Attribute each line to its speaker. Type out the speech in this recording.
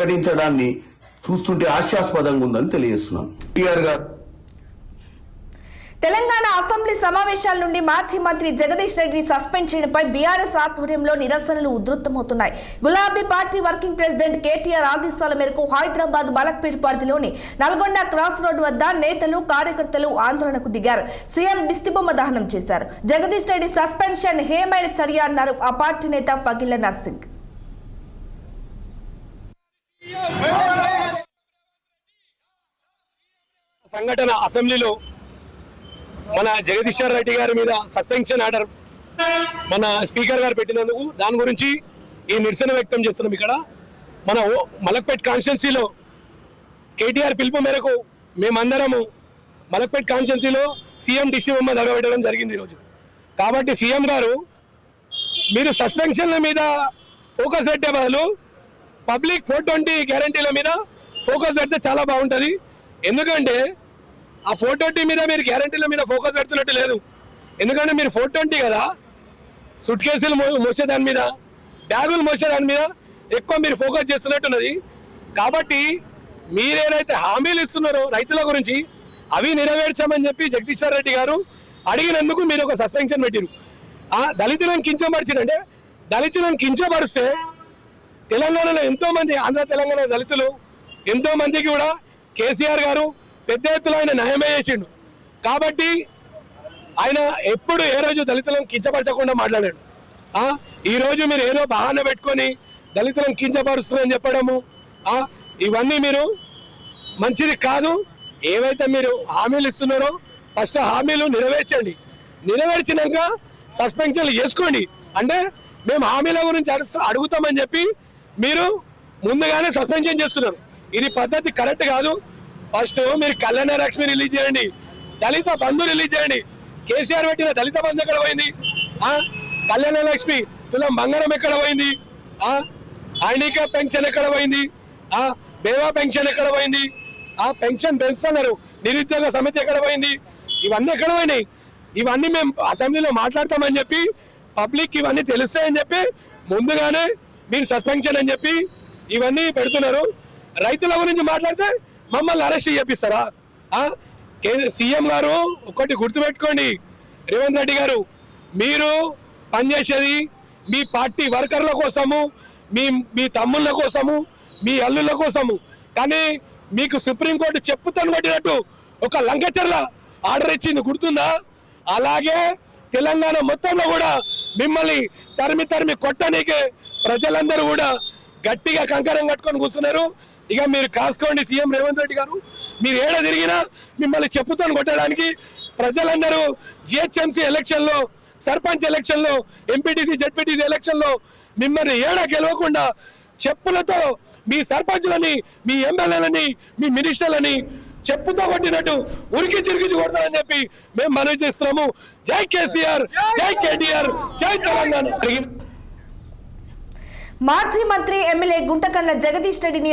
Speaker 1: ప్రకటించడాన్ని చూస్తుంటే హాస్యాస్పదంగా ఉందని తెలియజేస్తున్నాను. టీఆర్ గారు
Speaker 2: తెలంగాణ అసెంబ్లీ సమావేశాల నుండి మాజీ మంత్రి జగదీష్ రెడ్డిని సస్పెండ్ చేయడంపై బీఆర్ఎస్ ఆధ్వర్యంలో నిరసనలు ఉధృతమవుతున్నాయి. గులాబీ పార్టీ వర్కింగ్ ప్రెసిడెంట్ కేటీఆర్ ఆదేశాల మేరకు హైదరాబాద్ మలక్పేట్ పరిధిలోని నల్గొండ క్రాస్ రోడ్డు వద్ద నేతలు కార్యకర్తలు ఆందోళనకు దిగారు. సీఎం దిష్టిబొమ్మ దహనం చేశారు. జగదీష్ రెడ్డి సస్పెన్షన్ హేమైన చర్య అన్నారు ఆ పార్టీ నేత పగిళ్ల నర్సింగ్.
Speaker 3: సంఘటన అసెంబ్లీలో మన జగదీశ్వర్ రెడ్డి గారి మీద సస్పెన్షన్ ఆర్డర్ మన స్పీకర్ గారు పెట్టినందుకు దాని గురించి ఈ నిరసన వ్యక్తం చేస్తున్నాం. ఇక్కడ మన మలక్పేట్ కాన్స్టిట్యున్సీలో కేటీఆర్ పిలుపు మేరకు మేమందరము మలక్పేట్ కాన్స్టిట్యున్సీలో సీఎం దిష్టిబొమ్మ దగబెట్టడం జరిగింది ఈరోజు. కాబట్టి సీఎం గారు మీరు సస్పెన్షన్ల మీద ఫోకస్ పెట్టే బదులు పబ్లిక్ 420 గ్యారంటీల మీద ఫోకస్ పెడితే చాలా బాగుంటుంది. ఎందుకంటే ఆ 420 మీద మీరు గ్యారంటీల మీద ఫోకస్ పెడుతున్నట్టు లేదు. ఎందుకంటే మీరు 420 కదా, సూట్ కేసులు మోసేదాని మీద, బ్యాగులు మోసేదాని మీద ఎక్కువ మీరు ఫోకస్ చేస్తున్నట్టున్నది. కాబట్టి మీరేదైతే హామీలు ఇస్తున్నారో రైతుల గురించి అవి నెరవేర్చామని చెప్పి జగదీశ్వర్ రెడ్డి గారు అడిగినందుకు మీరు ఒక సస్పెన్షన్ పెట్టిరు. దళితులను కించపరిచినంటే దళితులను కించపరిస్తే తెలంగాణలో ఎంతో మంది ఆంధ్ర తెలంగాణ దళితులు ఎంతో మందికి కూడా కేసీఆర్ గారు పెద్ద ఎత్తులో ఆయన న్యాయమే చేసిండు. కాబట్టి ఆయన ఎప్పుడు ఏ రోజు దళితులను కించపరచకుండా మాట్లాడాడు. ఈ రోజు మీరు ఏదో బహానా పెట్టుకొని దళితులను కించపరుస్తున్నారని చెప్పడము ఇవన్నీ మీరు మంచిది కాదు. ఏవైతే మీరు హామీలు ఇస్తున్నారో ఫస్ట్ హామీలు నెరవేర్చండి. నెరవేర్చినాక సస్పెన్షన్లు చేసుకోండి. అంటే మేము హామీల గురించి అడుగుతామని చెప్పి మీరు ముందుగానే సస్పెన్షన్ చేస్తున్నారు. ఇది పద్ధతి కరెక్ట్ కాదు. ఫస్ట్ మీరు కళ్యాణ లక్ష్మి రిలీజ్ చేయండి, దళిత బంధు రిలీజ్ చేయండి. కేసీఆర్ పెట్టిన దళిత బంధు ఎక్కడ పోయింది? కళ్యాణ లక్ష్మి తులం బంగారం ఎక్కడ పోయింది? ఐనిక పెన్షన్ ఎక్కడ పోయింది? బేవా పెన్షన్ ఎక్కడ పోయింది? పెన్షన్ పెంచుతున్నారు. నిరుద్యోగ సమితి ఎక్కడ పోయింది? ఇవన్నీ ఎక్కడ పోయినాయి? ఇవన్నీ మేము అసెంబ్లీలో మాట్లాడతామని చెప్పి పబ్లిక్ ఇవన్నీ తెలుస్తాయని చెప్పి ముందుగానే మీరు సస్పెన్షన్ అని చెప్పి ఇవన్నీ పెడుతున్నారు. రైతుల గురించి మాట్లాడితే మమ్మల్ని అరెస్ట్ చేపిస్తారా? సీఎం గారు ఒకటి గుర్తుపెట్టుకోండి, రేవంత్ రెడ్డి గారు, మీరు పనిచేసేది మీ పార్టీ వర్కర్ల కోసము, మీ తమ్ముళ్ళ కోసము, మీ అల్లుళ్ళ కోసము. కానీ మీకు సుప్రీంకోర్టు చెప్పుతాను కొట్టినట్టు ఒక లంకచర్ల ఆర్డర్ ఇచ్చింది, గుర్తుందా? అలాగే తెలంగాణ మొత్తంలో కూడా మిమ్మల్ని తరిమి కొట్టనీకే ప్రజలందరూ కూడా గట్టిగా కంకరం కట్టుకొని కూర్చున్నారు. ఇక మీరు కాసుకోండి. సీఎం రేవంత్ రెడ్డి గారు, మీరు ఏడ తిరిగినా మిమ్మల్ని చెప్పుతాను కొట్టడానికి ప్రజలందరూ జిహెచ్ఎంసీ ఎలక్షన్లో, సర్పంచ్ ఎలక్షన్లో, ఎంపీటీసీ జెడ్పీటీసీ ఎలక్షన్లో మిమ్మల్ని ఏడ గెలవకుండా చెప్పులతో మీ సర్పంచులని, మీ ఎమ్మెల్యేలని, మీ మినిస్టర్లని చెప్పుతో కొట్టినట్టు ఉరికించి కొడతారని చెప్పి మేము మనవి చేస్తున్నాము. జై కేసీఆర్, జై కేటీఆర్, జై తెలంగాణ.
Speaker 2: మాజీ మంత్రి ఎమ్మెల్యే గుంటకల్ల జగదీష్ రెడ్డిని